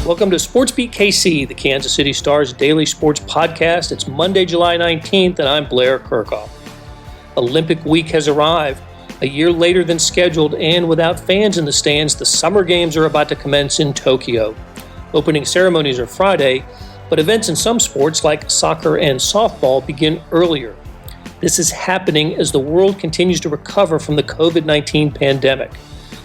Welcome to SportsBeat KC, the Kansas City Star's daily sports podcast. It's Monday, July 19th, and I'm Blair Kerkhoff. Olympic week has arrived. A year later than scheduled and without fans in the stands, the Summer Games are about to commence in Tokyo. Opening ceremonies are Friday, but events in some sports like soccer and softball begin earlier. This is happening as the world continues to recover from the COVID-19 pandemic.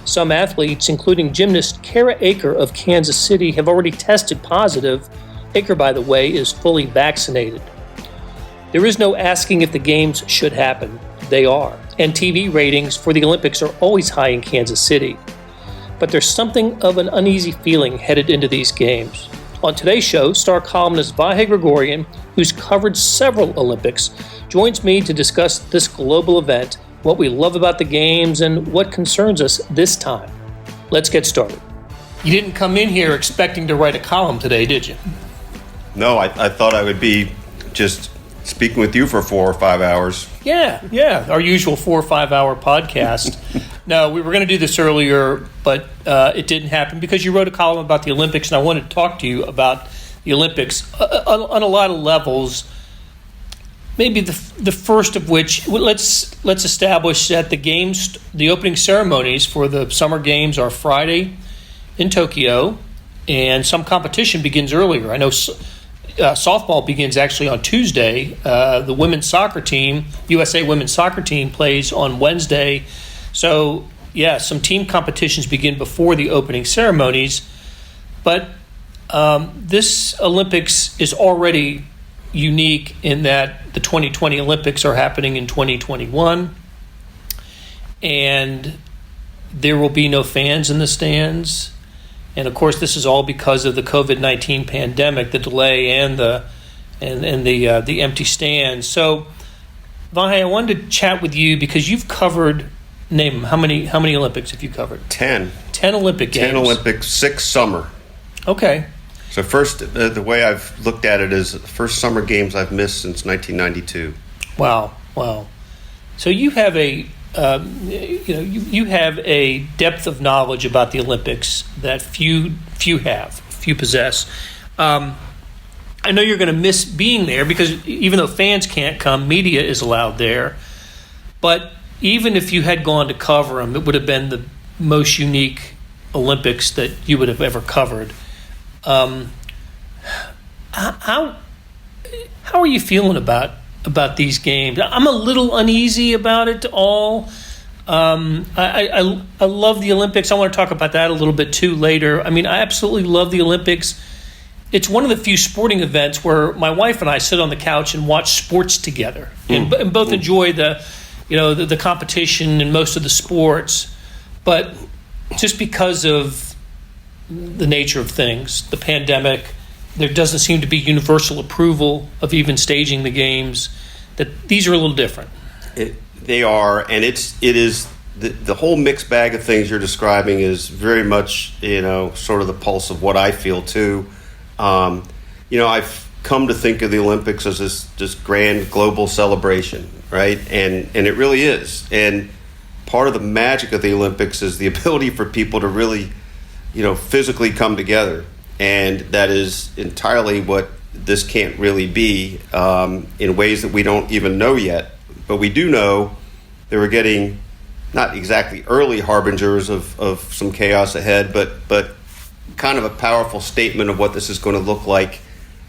Some athletes, including gymnast Kara Eaker of Kansas City, have already tested positive. Eaker, by the way, is fully vaccinated. There is no asking if the games should happen. They are. And TV ratings for the Olympics are always high in Kansas City. But there's something of an uneasy feeling headed into these games. On today's show, star columnist Vahe Gregorian, who's covered several Olympics, joins me to discuss this global event, what we love about the games, and what concerns us this time. Let's get started. You didn't come in here expecting to write a column today, did you? No, I thought I would be just speaking with you for 4 or 5 hours. Yeah, our usual 4 or 5 hour podcast. No, we were going to do this earlier, but it didn't happen because you wrote a column about the Olympics, and I wanted to talk to you about the Olympics on a lot of levels. Maybe the first of which, let's establish that the opening ceremonies for the Summer Games are Friday in Tokyo, and some competition begins earlier. I know softball begins actually on Tuesday. The women's soccer team, USA women's soccer team, plays on Wednesday. So, yeah, some team competitions begin before the opening ceremonies. But this Olympics is already unique in that the 2020 Olympics are happening in 2021, and there will be no fans in the stands. And of course, this is all because of the COVID-19 pandemic, the delay and the empty stands. So, Vahe, I wanted to chat with you because you've covered. Name them. How many Olympics have you covered? 10. 10 Olympic Games. 10 Olympics, 6 summer. Okay. So first, the way I've looked at it is the first Summer Games I've missed since 1992. Wow. So you have a you have a depth of knowledge about the Olympics that few possess. I know you're going to miss being there because even though fans can't come, media is allowed there. But even if you had gone to cover them, it would have been the most unique Olympics that you would have ever covered. How are you feeling about these games? I'm a little uneasy about it all. I love the Olympics. I want to talk about that a little bit too later. I mean, I absolutely love the Olympics. It's one of the few sporting events where my wife and I sit on the couch and watch sports together, and both enjoy the competition and most of the sports. But just because of the nature of things, the pandemic, there doesn't seem to be universal approval of even staging the games, that these are a little different. They are, and it is the whole mixed bag of things you're describing is very much, sort of the pulse of what I feel too. I've come to think of the Olympics as this grand global celebration, right? And it really is. And part of the magic of the Olympics is the ability for people to really, physically come together. And that is entirely what this can't really be in ways that we don't even know yet. But we do know that we're getting not exactly early harbingers of some chaos ahead, but kind of a powerful statement of what this is going to look like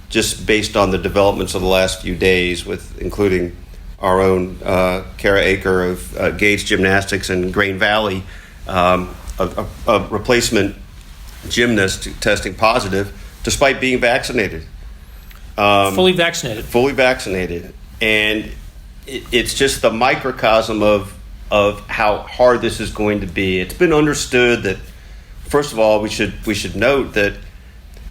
just based on the developments of the last few days, with including our own Kara Eaker of Gage Gymnastics in Grain Valley, a replacement gymnast testing positive despite being vaccinated. Fully vaccinated. And it's just the microcosm of how hard this is going to be. It's been understood that, first of all, we should note that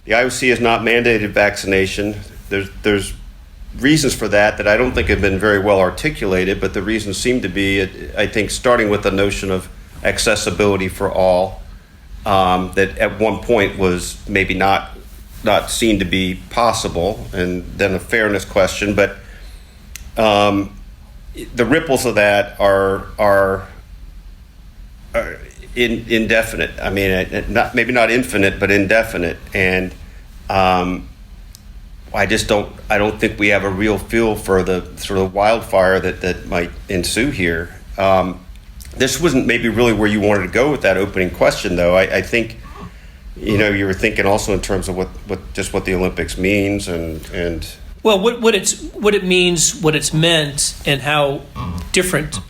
the IOC has not mandated vaccination. There's reasons for that I don't think have been very well articulated, but the reasons seem to be, I think, starting with the notion of accessibility for all, that at one point was maybe not seen to be possible, and then a fairness question. But the ripples of that are indefinite. I mean, maybe not infinite, but indefinite. And I don't think we have a real feel for the sort of wildfire that might ensue here. This wasn't maybe really where you wanted to go with that opening question, though. I think, you were thinking also in terms of what the Olympics means and well, what it means, what it's meant, and how different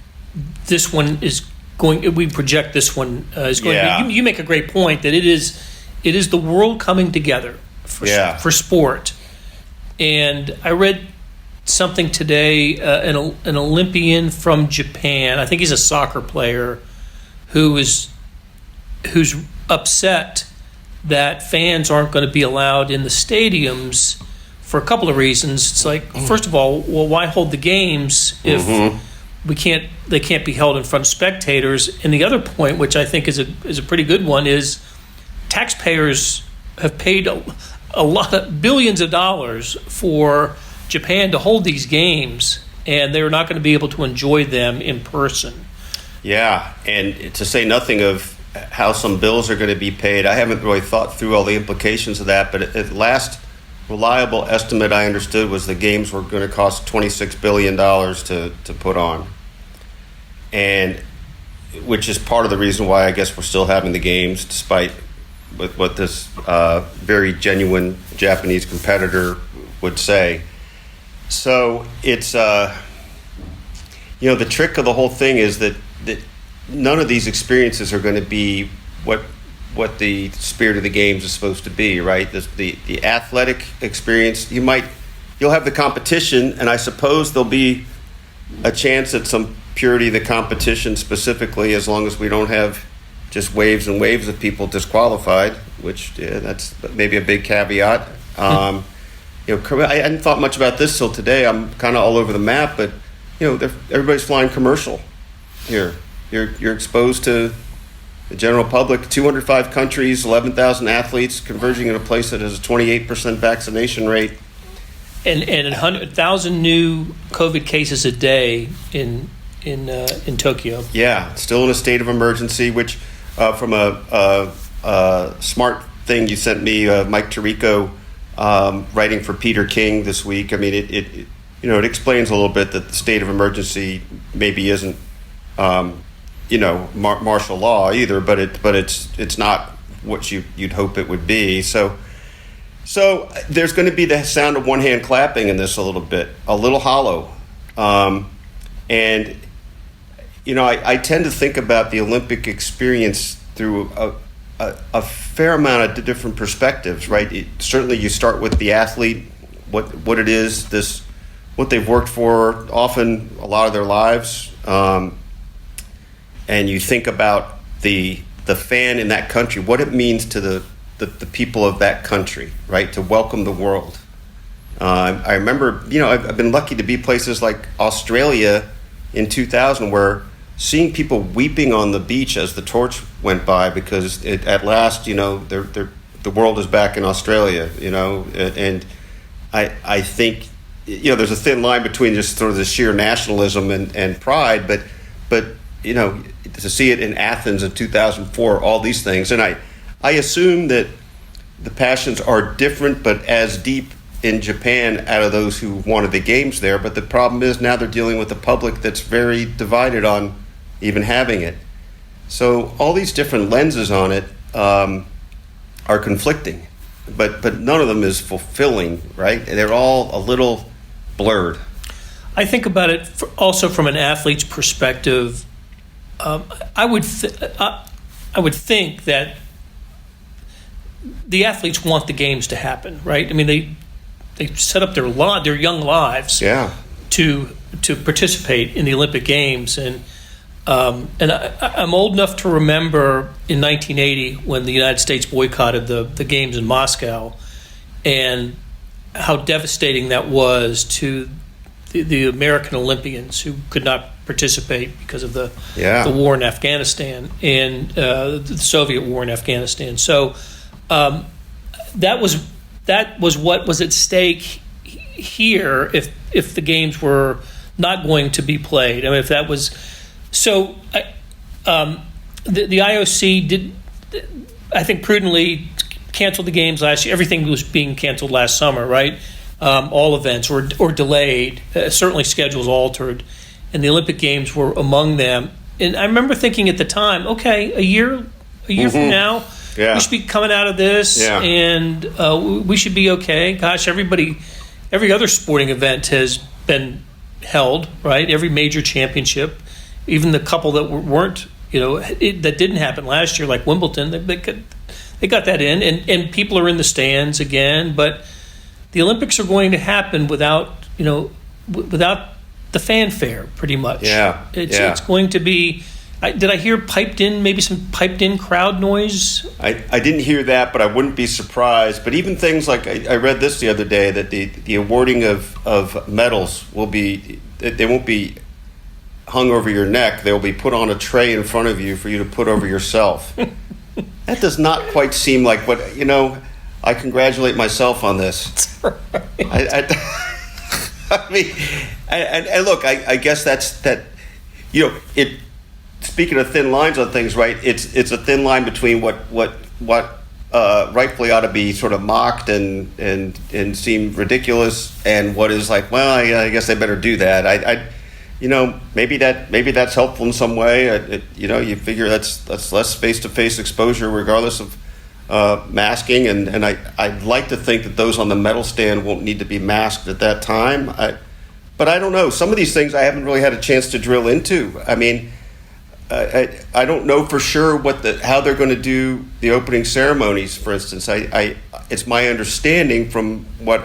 this one is going. We project this one is going to be. You make a great point that it is the world coming together for sport. And I read something today, an Olympian from Japan, I think he's a soccer player, who's upset that fans aren't going to be allowed in the stadiums for a couple of reasons. It's like, first of all, well, why hold the games if they can't be held in front of spectators? And the other point, which I think is a pretty good one, is taxpayers have paid a lot of billions of dollars for Japan to hold these games, and they're not going to be able to enjoy them in person. Yeah, and to say nothing of how some bills are going to be paid. I haven't really thought through all the implications of that, but at last reliable estimate I understood was the games were going to cost $26 billion to put on, and which is part of the reason why I guess we're still having the games despite what this very genuine Japanese competitor would say. So it's the trick of the whole thing is that none of these experiences are going to be what the spirit of the games is supposed to be, right? The athletic experience, you'll have the competition, and I suppose there'll be a chance at some purity of the competition specifically, as long as we don't have just waves and waves of people disqualified, which that's maybe a big caveat. I hadn't thought much about this till today. I'm kind of all over the map, but everybody's flying commercial here. You're exposed to the general public. 205 countries, 11,000 athletes converging in a place that has a 28% vaccination rate, and 100,000 new COVID cases a day in Tokyo. Yeah, still in a state of emergency, which. From a smart thing you sent me, Mike Tirico, writing for Peter King this week. I mean, it explains a little bit that the state of emergency maybe isn't, martial law either, but it's not what you'd hope it would be. So there's going to be the sound of one hand clapping in this a little bit, a little hollow, and. I tend to think about the Olympic experience through a fair amount of different perspectives, right? Certainly you start with the athlete, what it is, what they've worked for, often a lot of their lives, and you think about the fan in that country, what it means to the people of that country, right? To welcome the world. I remember, I've been lucky to be places like Australia in 2000 where seeing people weeping on the beach as the torch went by because at last, the world is back in Australia, and I think, there's a thin line between just sort of the sheer nationalism and pride, but to see it in Athens in 2004, all these things, and I assume that the passions are different but as deep in Japan out of those who wanted the games there, but the problem is now they're dealing with a public that's very divided on even having it. So all these different lenses on it are conflicting, but none of them is fulfilling, right? They're all a little blurred. I think about it also from an athlete's perspective. I would think that the athletes want the games to happen, right? I mean, they set up their young lives to participate in the Olympic Games, and I'm old enough to remember in 1980 when the United States boycotted the games in Moscow, and how devastating that was to the American Olympians who could not participate because of the war in Afghanistan and the Soviet war in Afghanistan. So that was what was at stake here if the games were not going to be played. I mean, if that was so, the IOC did, I think, prudently canceled the games last year. Everything was being canceled last summer, right? All events or delayed. Certainly schedules altered, and the Olympic Games were among them. And I remember thinking at the time, okay, a year from now, we should be coming out of this, and we should be okay. Gosh, every other sporting event has been held, right? Every major championship, even the couple that weren't, that didn't happen last year, like Wimbledon, they got that in, and people are in the stands again. But the Olympics are going to happen without the fanfare, pretty much. It's going to be. Did I hear maybe some piped in crowd noise? I didn't hear that, but I wouldn't be surprised. But even things like I read this the other day, that the awarding of medals they won't be hung over your neck. They'll be put on a tray in front of you for you to put over yourself. That does not quite seem like what, I congratulate myself on this. That's right. I mean, and look, I guess that, it. Speaking of thin lines on things, right? It's a thin line between what rightfully ought to be sort of mocked and seem ridiculous, and what is like, well, I guess I better do that. Maybe that's helpful in some way. You figure that's less face-to-face exposure, regardless of masking, and I'd like to think that those on the medal stand won't need to be masked at that time. But I don't know. Some of these things I haven't really had a chance to drill into. I mean, I don't know for sure how they're going to do the opening ceremonies, for instance. It's my understanding from what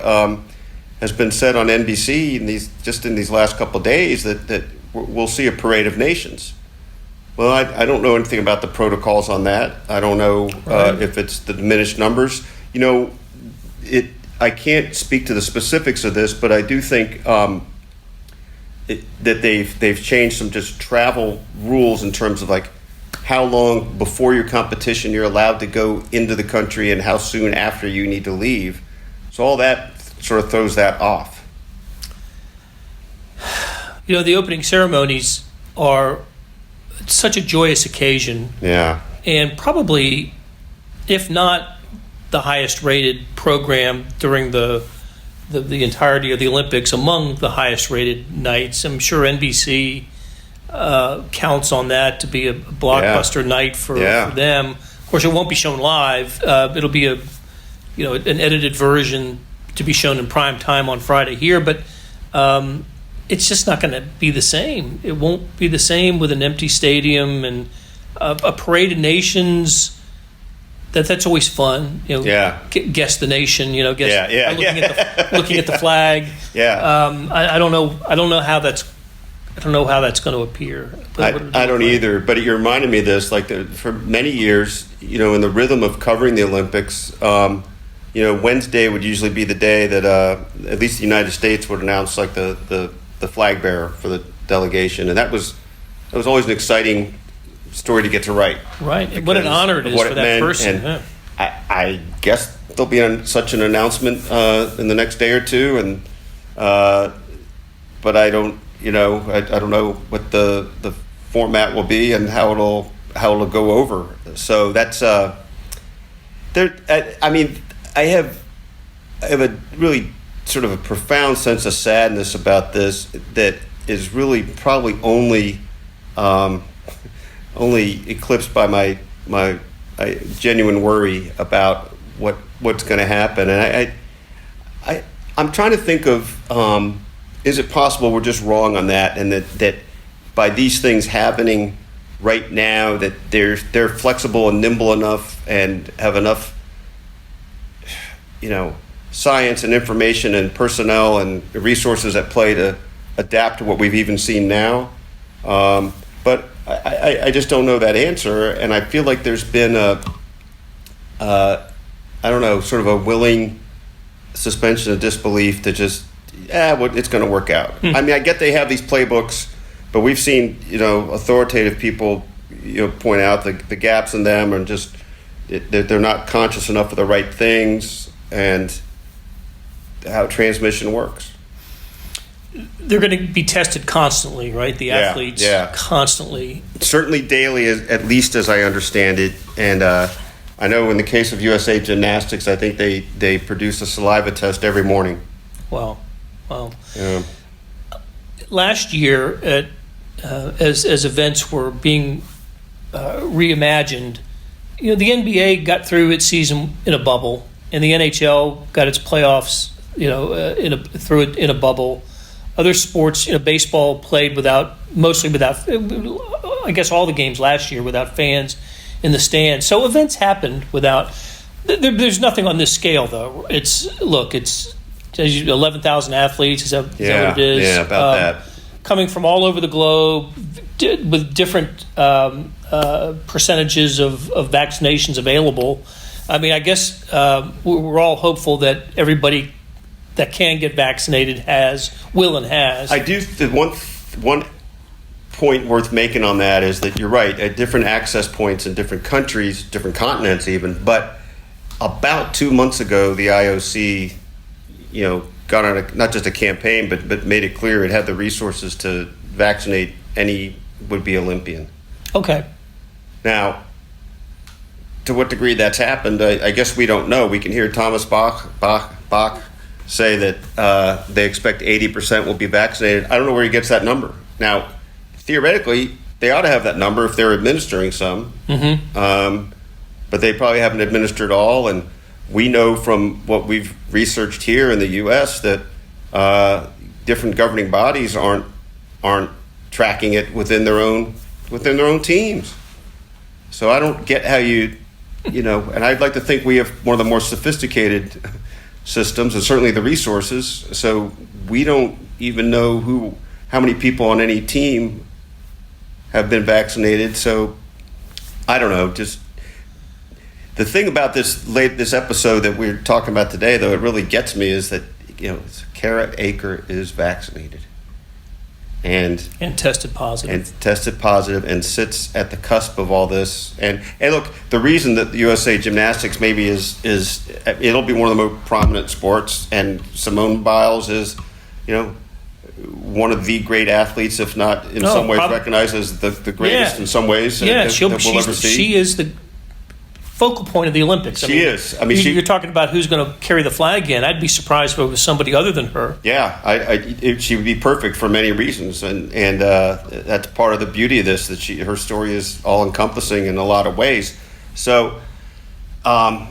has been said on NBC in these last couple of days that we'll see a parade of nations. Well, I don't know anything about the protocols on that. I don't know if it's the diminished numbers. I can't speak to the specifics of this, but I do think that they've changed some just travel rules in terms of like how long before your competition you're allowed to go into the country and how soon after you need to leave. So all that sort of throws that off. The opening ceremonies are such a joyous occasion. Yeah. And probably, if not the highest rated program during the entirety of the Olympics, among the highest rated nights. I'm sure NBC counts on that to be a blockbuster night for them. Of course, it won't be shown live. It'll be an edited version to be shown in prime time on Friday here, but it's just not going to be the same. It won't be the same with an empty stadium and a parade of nations. That's always fun. Guess the nation. Looking at the flag. Yeah. I don't know how that's going to appear. I don't either. But it reminded me of this. Like for many years, in the rhythm of covering the Olympics, Wednesday would usually be the day that at least the United States would announce like the flag bearer for the delegation, and that was always an exciting story to get to write. Right. What an honor it is for that person. And I guess there'll be such an announcement in the next day or two, and but I don't know what the format will be and how it'll go over. So that's there. I mean, I have a really sort of a profound sense of sadness about this that is really probably only eclipsed by my genuine worry about what's going to happen. And I'm trying to think of, is it possible we're just wrong on that, and that by these things happening right now, that they're flexible and nimble enough and have enough, science and information and personnel and resources at play to adapt to what we've even seen now. But I just don't know that answer, and I feel like there's been sort of a willing suspension of disbelief to just, it's going to work out. I mean, I get they have these playbooks, but we've seen, authoritative people, point out the gaps in them, and just they're not conscious enough of the right things and how transmission works. they're going to be tested constantly, right? The athletes constantly. Certainly daily, at least as I understand it. And I know in the case of USA Gymnastics, I think they produce a saliva test every morning. Wow. Yeah. Last year, as events were being reimagined, the NBA got through its season in a bubble, and the NHL got its playoffs, through it in a bubble. Other sports, baseball played mostly without, I guess all the games last year without fans in the stands. So events happened without. There's nothing on this scale though. It's 11,000 athletes. Is that what it is? Yeah, about that. Coming from all over the globe with different percentages of vaccinations available. I mean, I guess we're all hopeful that everybody that can get vaccinated will and has. I do. One point worth making on that is that you're right. At different access points in different countries, different continents even. But about 2 months ago, the IOC, got on not just a campaign, but made it clear it had the resources to vaccinate any would-be Olympian. Okay. Now, to what degree that's happened, I guess we don't know. We can hear Thomas Bach say that they expect 80% will be vaccinated. I don't know where he gets that number. Now, theoretically, they ought to have that number if they're administering some. Mm-hmm. But they probably haven't administered all. And we know from what we've researched here in the U.S. that different governing bodies aren't tracking it within their own teams. So I don't get how and I'd like to think we have one of the more sophisticated systems and certainly the resources. So we don't even know how many people on any team have been vaccinated. So I don't know. Just the thing about this episode that we're talking about today, though, it really gets me is that Kara Eaker is vaccinated and tested positive and sits at the cusp of all this. And look, the reason that the USA Gymnastics maybe is it'll be one of the more prominent sports, and Simone Biles is one of the great athletes, if not in some ways recognized as the greatest in some ways that we'll ever see. She is the focal point of the Olympics. She is. I mean, you're talking about who's going to carry the flag again. I'd be surprised if it was somebody other than her. Yeah, she would be perfect for many reasons, and that's part of the beauty of this, that her story is all encompassing in a lot of ways. So, but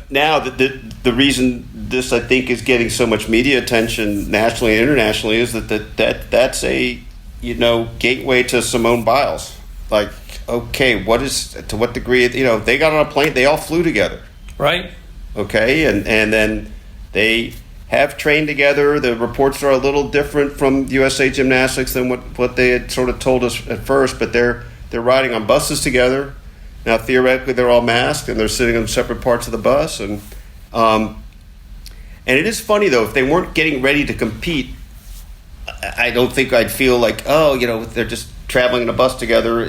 now the reason this, I think, is getting so much media attention nationally and internationally is that's a gateway to Simone Biles. Like, okay, to what degree, they got on a plane, they all flew together. Right. Okay, and then they have trained together. The reports are a little different from USA Gymnastics than what they had sort of told us at first, but they're riding on buses together. Now, theoretically, they're all masked, and they're sitting on separate parts of the bus. And it is funny, though, if they weren't getting ready to compete, I don't think I'd feel like, they're just traveling in a bus together.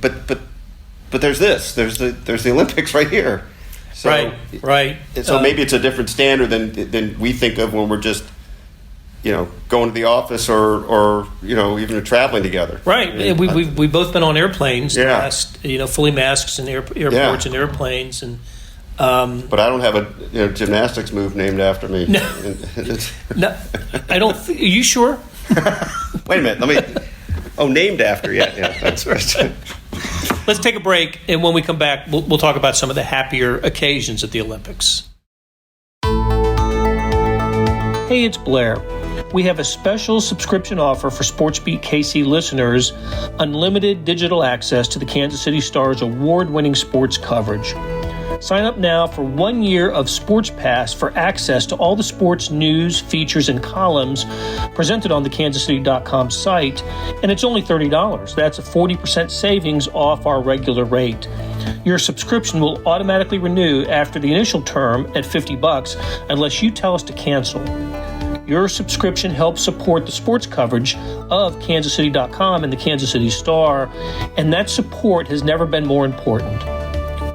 But there's this. There's the Olympics right here. So, right. So maybe it's a different standard than we think of when we're just, going to the office or even traveling together. Right. We've both been on airplanes. Yeah. Fully masked in airports and airplanes and. But I don't have a gymnastics move named after me. No, I don't. Are you sure? Wait a minute. Named after. Yeah, that's right. Let's take a break, and when we come back, we'll talk about some of the happier occasions at the Olympics. Hey, it's Blair. We have a special subscription offer for SportsBeat KC listeners, unlimited digital access to the Kansas City Star's award-winning sports coverage. Sign up now for 1 year of Sports Pass for access to all the sports news, features, and columns presented on the kansascity.com site, and it's only $30. That's a 40% savings off our regular rate. Your subscription will automatically renew after the initial term at $50 unless you tell us to cancel. Your subscription helps support the sports coverage of kansascity.com and the Kansas City Star, and that support has never been more important.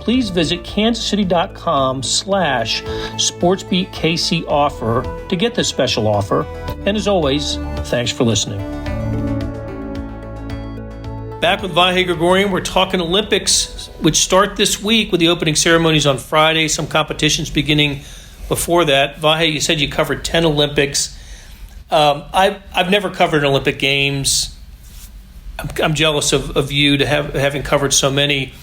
please visit kansascity.com/SportsBeat KC offer to get this special offer. And as always, thanks for listening. Back with Vahe Gregorian, we're talking Olympics, which start this week with the opening ceremonies on Friday, some competitions beginning before that. Vahe, you said you covered 10 Olympics. I've never covered an Olympic Games. I'm jealous of you to having covered so many.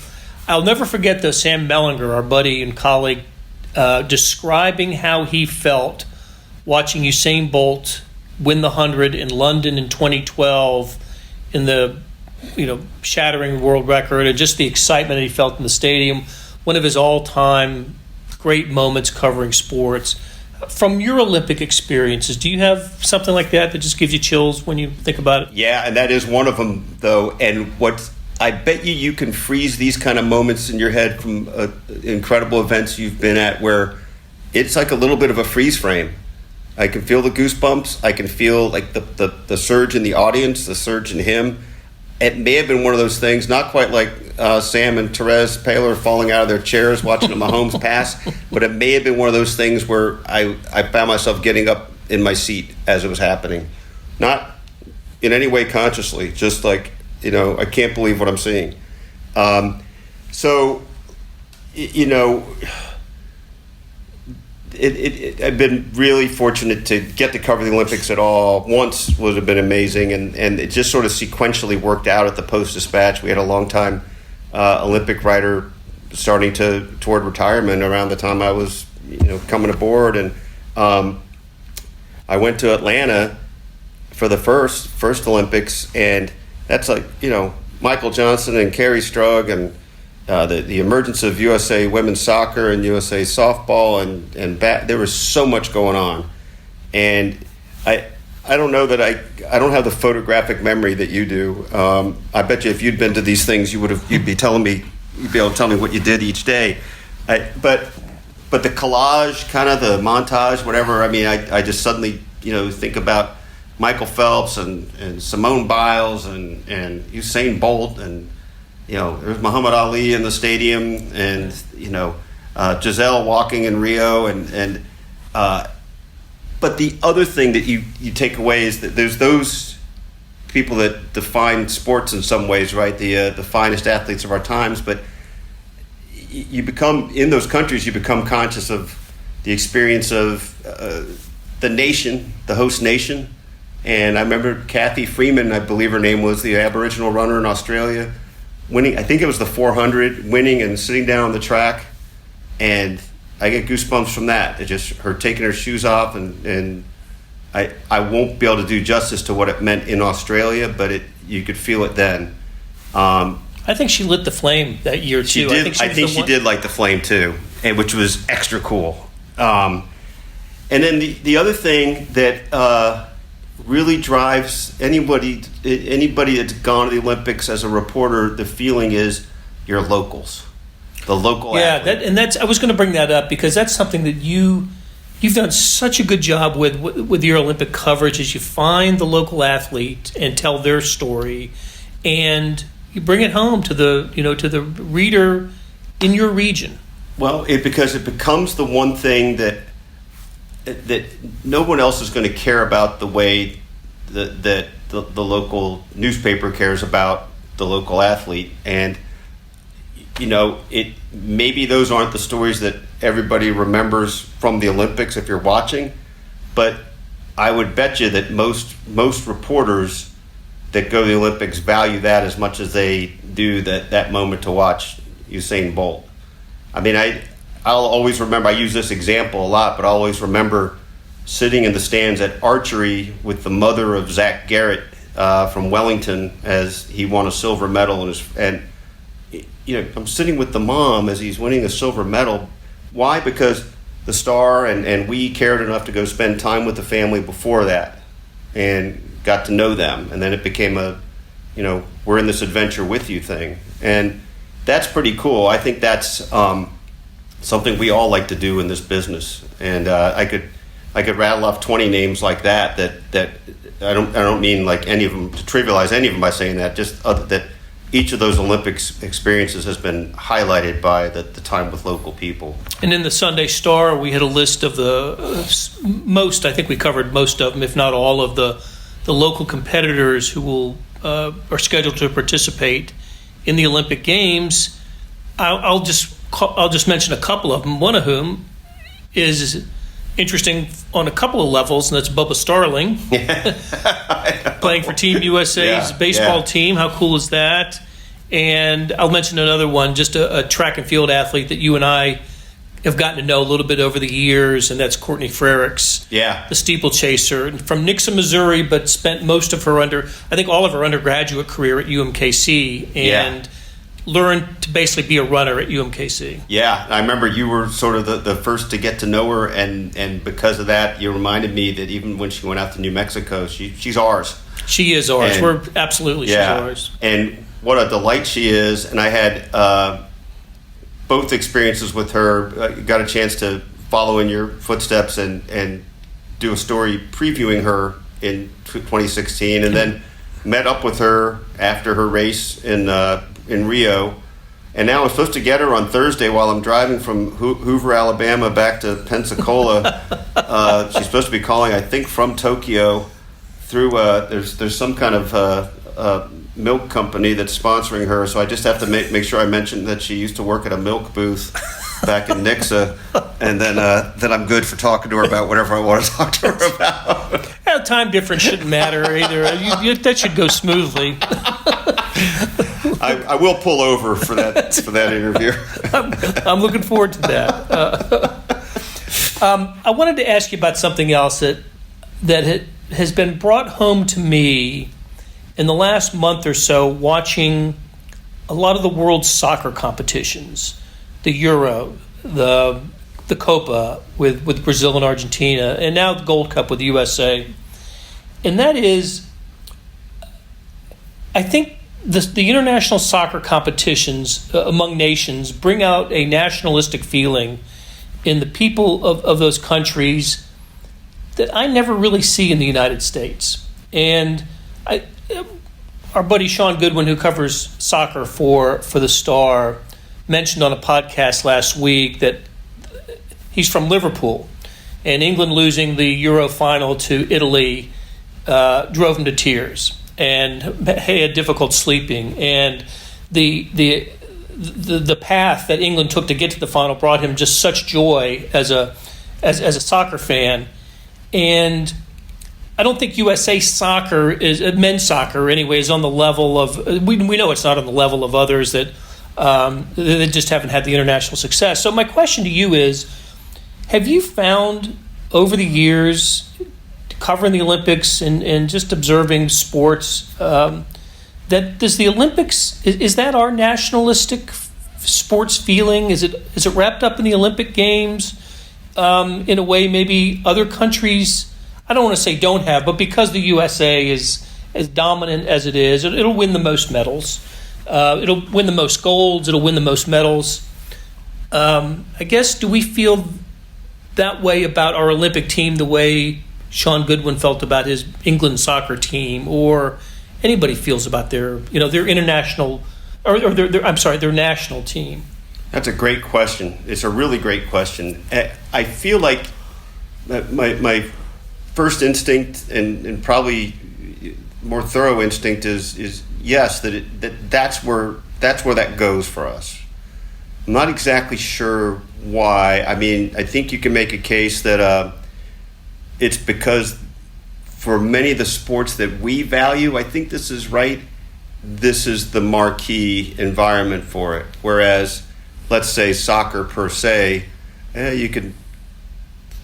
I'll never forget, though, Sam Mellinger, our buddy and colleague, describing how he felt watching Usain Bolt win the 100 in London in 2012 in the shattering world record, and just the excitement that he felt in the stadium. One of his all-time great moments covering sports. From your Olympic experiences, do you have something like that just gives you chills when you think about it? Yeah, and that is one of them, though. And what I bet you can freeze these kind of moments in your head from incredible events you've been at, where it's like a little bit of a freeze frame. I can feel the goosebumps. I can feel like the surge in the audience, the surge in him. It may have been one of those things, not quite like Sam and Therese Paylor falling out of their chairs watching the Mahomes pass, but it may have been one of those things where I found myself getting up in my seat as it was happening. Not in any way consciously, just like, I can't believe what I'm seeing. I've been really fortunate to get to cover the Olympics at all. Once would have been amazing, and it just sort of sequentially worked out at the Post-Dispatch. We had a long-time Olympic writer starting toward retirement around the time I was coming aboard, and I went to Atlanta for the first Olympics, and that's like Michael Johnson and Carrie Strug and the emergence of USA women's soccer and USA softball and there was so much going on, and I don't know that I don't have the photographic memory that you do. I bet you if you'd been to these things, you'd be able to tell me what you did each day. But the collage, kind of the montage, whatever. I mean, I just suddenly think about Michael Phelps and Simone Biles and Usain Bolt and. There's Muhammad Ali in the stadium, and Giselle walking in Rio, but the other thing that you take away is that there's those people that define sports in some ways, right? The finest athletes of our times, but you become in those countries. You become conscious of the experience of the nation, the host nation, and I remember Kathy Freeman, I believe her name was, the Aboriginal runner in Australia. Winning, I think it was the 400, winning and sitting down on the track, and I get goosebumps from that. It just her taking her shoes off, and I won't be able to do justice to what it meant in Australia, but you could feel it then. I think she lit the flame that year too. She did. I think she did light the flame too, and which was extra cool. And then the other thing that really drives anybody that's gone to the Olympics as a reporter, the feeling is your locals, the local athlete. I was going to bring that up because that's something that you've done such a good job with your Olympic coverage, is you find the local athlete and tell their story, and you bring it home to the reader in your region. Well, because it becomes the one thing that no one else is going to care about the way that the local newspaper cares about the local athlete. And maybe those aren't the stories that everybody remembers from the Olympics if you're watching, but I would bet you that most reporters that go to the Olympics value that as much as they do that moment to watch Usain Bolt. I mean, I'll always remember, I use this example a lot, but I'll always remember sitting in the stands at archery with the mother of Zach Garrett from Wellington as he won a silver medal. And I'm sitting with the mom as he's winning a silver medal. Why? Because the star and we cared enough to go spend time with the family before that and got to know them. And then it became we're in this adventure with you thing. And that's pretty cool. I think that's something we all like to do in this business, and I could rattle off 20 names like that I don't mean like any of them to trivialize any of them by saying that, just that each of those Olympics experiences has been highlighted by the time with local people. And in the Sunday Star, we had a list of I think we covered most of them, if not all of the local competitors who are scheduled to participate in the Olympic Games. I'll just mention a couple of them, one of whom is interesting on a couple of levels, and that's Bubba Starling, playing for Team USA's baseball team. How cool is that? And I'll mention another one, just a track and field athlete that you and I have gotten to know a little bit over the years, and that's Courtney Frericks, the steeplechaser from Nixa, Missouri, but spent most of her all of her undergraduate career at UMKC, and learned to basically be a runner at UMKC. Yeah, I remember you were sort of the first to get to know her, and because of that, you reminded me that even when she went out to New Mexico, she's ours. She is ours. She's ours. And what a delight she is. And I had both experiences with her. Got a chance to follow in your footsteps and do a story previewing her in 2016, and then met up with her after her race in Rio, and now I'm supposed to get her on Thursday while I'm driving from Hoover, Alabama, back to Pensacola. She's supposed to be calling, I think, from Tokyo through. There's some kind of milk company that's sponsoring her, so I just have to make sure I mention that she used to work at a milk booth back in Nixa, and then I'm good for talking to her about whatever I want to talk to her about. Well, time difference shouldn't matter either. That should go smoothly. I will pull over for that interview. I'm looking forward to that. I wanted to ask you about something else that has been brought home to me in the last month or so, watching a lot of the world's soccer competitions, the Euro, the Copa with Brazil and Argentina, and now the Gold Cup with the USA. And that is, I think, the international soccer competitions among nations bring out a nationalistic feeling in the people of those countries that I never really see in the United States. And our buddy Sean Goodwin, who covers soccer for the Star, mentioned on a podcast last week that he's from Liverpool, and England losing the Euro final to Italy drove him to tears. And he had difficult sleeping, and the path that England took to get to the final brought him just such joy as a soccer fan. And I don't think USA soccer is men's soccer anyway is on the level of we know it's not on the level of others that just haven't had the international success. So my question to you is, have you found over the years, covering the Olympics and just observing sports, that does the Olympics, is that our nationalistic sports feeling? Is it wrapped up in the Olympic Games in a way maybe other countries, I don't want to say don't have, but because the USA is as dominant as it is, it'll win the most medals. It'll win the most golds. It'll win the most medals. I guess, do we feel that way about our Olympic team the way Sean Goodwin felt about his England soccer team, or anybody feels about their international or their national team? That's a great question. It's a really great question. I feel like my first instinct and probably more thorough instinct is yes, that's where that goes for us. I'm not exactly sure why. I mean, I think you can make a case that it's because for many of the sports that we value, I think this is right. This is the marquee environment for it. Whereas, let's say soccer per se, you can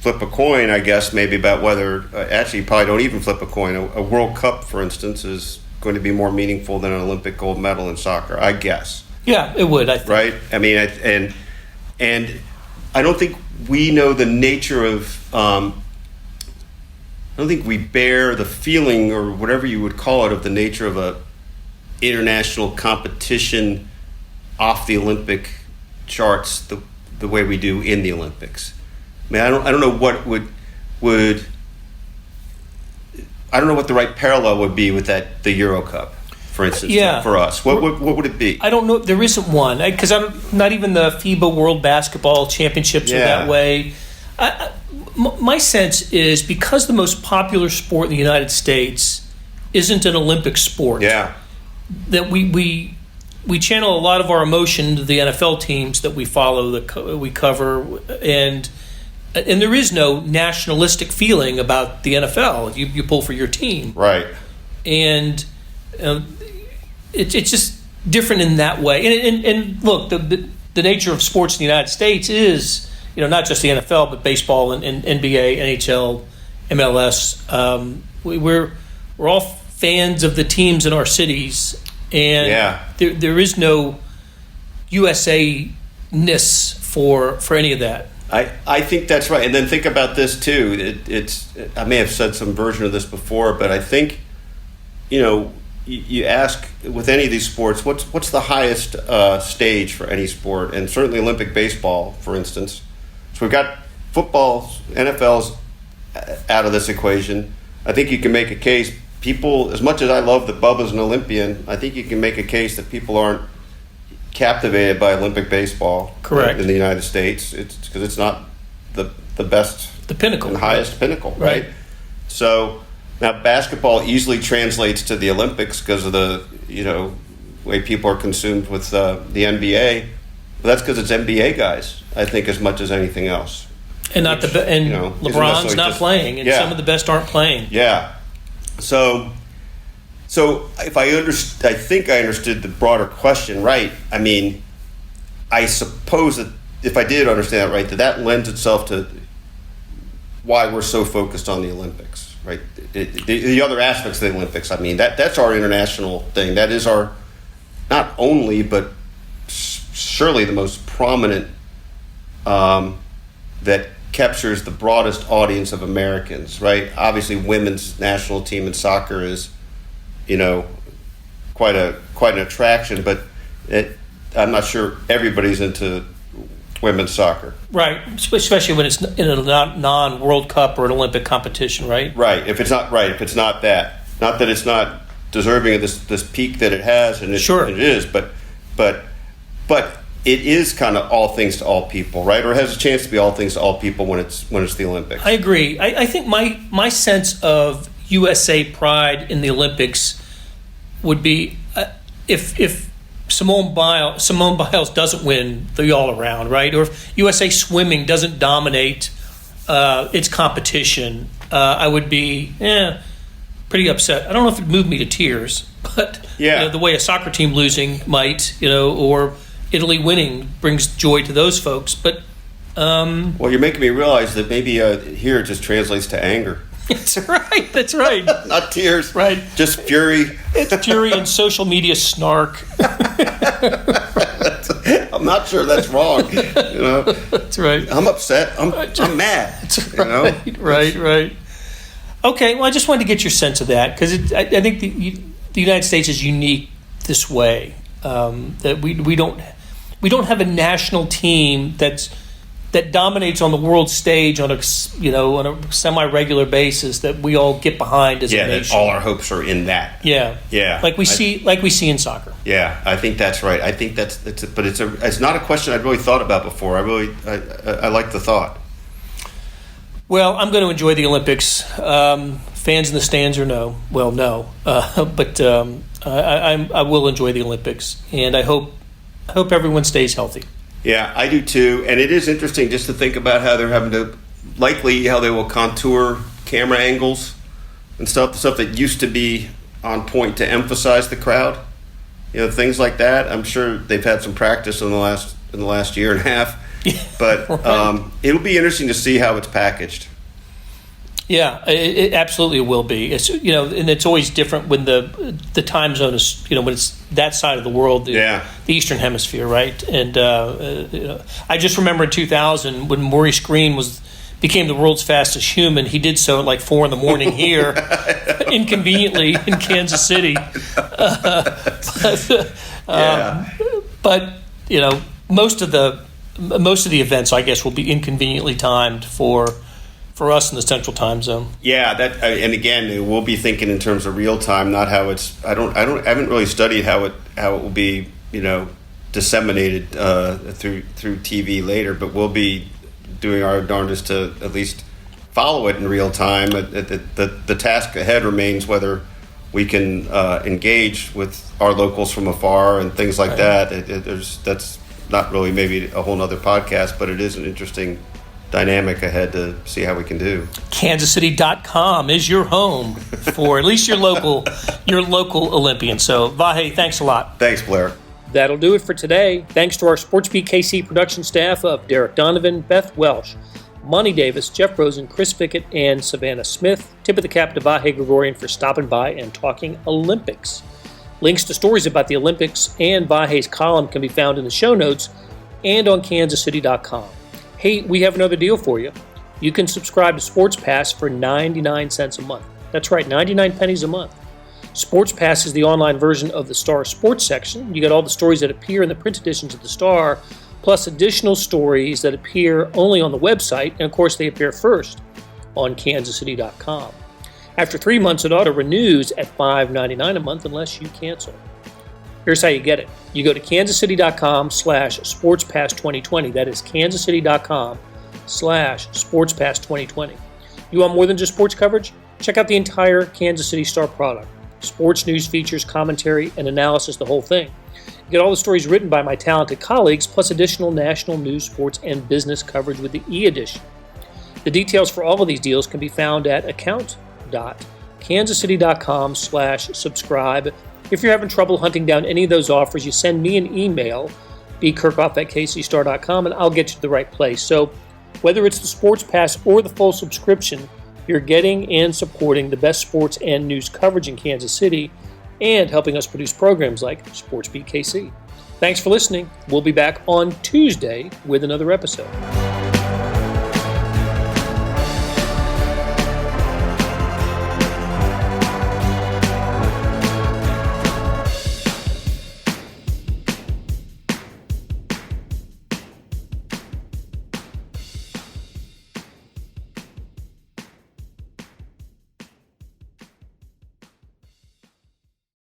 flip a coin, I guess, maybe about whether, actually you probably don't even flip a coin. A World Cup, for instance, is going to be more meaningful than an Olympic gold medal in soccer, I guess. Yeah, it would, I think. Right? I mean, and I don't think we know the nature of, I don't think we bear the feeling, or whatever you would call it, of the nature of a international competition off the Olympic charts the way we do in the Olympics. I mean, I don't know what would I don't know what the right parallel would be with the Euro Cup. for instance, Yeah. for us? What would it be? I don't know. There isn't one because I'm not even the FIBA World Basketball Championships are that way. My sense is because the most popular sport in the United States isn't an Olympic sport. Yeah. That we channel a lot of our emotion to the NFL teams that we follow, that we cover, and there is no nationalistic feeling about the NFL. You pull for your team, right? And it's just different in that way. And look, the nature of sports in the United States is not just the NFL, but baseball and NBA, NHL, MLS. We're all fans of the teams in our cities. And there is no USA-ness for any of that. I think that's right. And then think about this too. I may have said some version of this before, but I think you ask with any of these sports, what's the highest stage for any sport, and certainly Olympic baseball, for instance. So we've got football, NFL's out of this equation. I think you can make a case. People, as much as I love that Bubba's an Olympian, I think you can make a case that people aren't captivated by Olympic baseball. Correct. In the United States. It's because it's not the best, the pinnacle, and highest pinnacle, right? So now basketball easily translates to the Olympics because of the way people are consumed with the NBA. But that's because it's NBA guys, I think, as much as anything else. And LeBron's not playing, and some of the best aren't playing. Yeah. So if I think I understood the broader question right. I mean, I suppose that if I did understand that right, that lends itself to why we're so focused on the Olympics, right? The other aspects of the Olympics. I mean, that's our international thing. That is our not only, but surely the most prominent that captures the broadest audience of Americans, right? Obviously, women's national team in soccer is, quite an attraction, but I'm not sure everybody's into women's soccer. Right, especially when it's in a non-World Cup or an Olympic competition, right? Right. If it's not that, not that it's not deserving of this peak that it has, and it is, but it is kind of all things to all people, right? Or has a chance to be all things to all people when it's the Olympics. I agree. I think my sense of USA pride in the Olympics would be if Simone Biles doesn't win the all-around, right? Or if USA Swimming doesn't dominate its competition, I would be pretty upset. I don't know if it'd move me to tears, but the way a soccer team losing might, or Italy winning brings joy to those folks. But well, you're making me realize that maybe here it just translates to anger. That's right. Not tears. Right. Just fury. It's fury and social media snark. I'm not sure that's wrong. That's right. I'm upset. I'm mad. That's right. Right. Okay. Well, I just wanted to get your sense of that because I think the United States is unique this way, that we don't have a national team that dominates on the world stage on a semi-regular basis that we all get behind as a nation. All our hopes are in that. Yeah. Like we see in soccer. Yeah, I think that's right. I think but it's not a question I'd really thought about before. I like the thought. Well, I'm going to enjoy the Olympics. Fans in the stands or no? Well, no. But I will enjoy the Olympics, and I hope everyone stays healthy. Yeah, I do too. And it is interesting just to think about how they're having to, how they will contour camera angles and stuff that used to be on point to emphasize the crowd. Things like that. I'm sure they've had some practice in the last year and a half. But it'll be interesting to see how it's packaged. Yeah, it absolutely will be. It's and it's always different when the time zone is when it's that side of the world, the Eastern Hemisphere, right? And I just remember in 2000 when Maurice Green became the world's fastest human. He did so at like 4 a.m. here, inconveniently in Kansas City. But most of the events, I guess, will be inconveniently timed for for us in the Central Time Zone. Yeah, and again, we'll be thinking in terms of real time, not how it's. I haven't really studied how it will be, disseminated through TV later, but we'll be doing our darndest to at least follow it in real time. The task ahead remains whether we can engage with our locals from afar and things like that. That's not really maybe a whole nother podcast, but it is an interesting dynamic ahead to see how we can do. KansasCity.com is your home for at least your local Olympians. So, Vahe, thanks a lot. Thanks, Blair. That'll do it for today. Thanks to our SportsBeat KC production staff of Derek Donovan, Beth Welsh, Monty Davis, Jeff Rosen, Chris Fickett, and Savannah Smith. Tip of the cap to Vahe Gregorian for stopping by and talking Olympics. Links to stories about the Olympics and Vahe's column can be found in the show notes and on KansasCity.com. Hey, we have another deal for you. You can subscribe to Sports Pass for 99 cents a month. That's right, 99 pennies a month. Sports Pass is the online version of the Star Sports section. You get all the stories that appear in the print editions of the Star, plus additional stories that appear only on the website, and of course they appear first on KansasCity.com. After 3 months, it auto renews at $5.99 a month unless you cancel. Here's how you get it. You go to KansasCity.com/SportsPass2020. That is KansasCity.com/SportsPass2020. You want more than just sports coverage? Check out the entire Kansas City Star product. Sports news, features, commentary, and analysis, the whole thing. You get all the stories written by my talented colleagues, plus additional national news, sports, and business coverage with the e-edition. The details for all of these deals can be found at account.kansascity.com/subscribe. If you're having trouble hunting down any of those offers, you send me an email, bkerkhoff@kcstar.com, and I'll get you to the right place. So whether it's the Sports Pass or the full subscription, you're getting and supporting the best sports and news coverage in Kansas City and helping us produce programs like SportsBeat KC. Thanks for listening. We'll be back on Tuesday with another episode.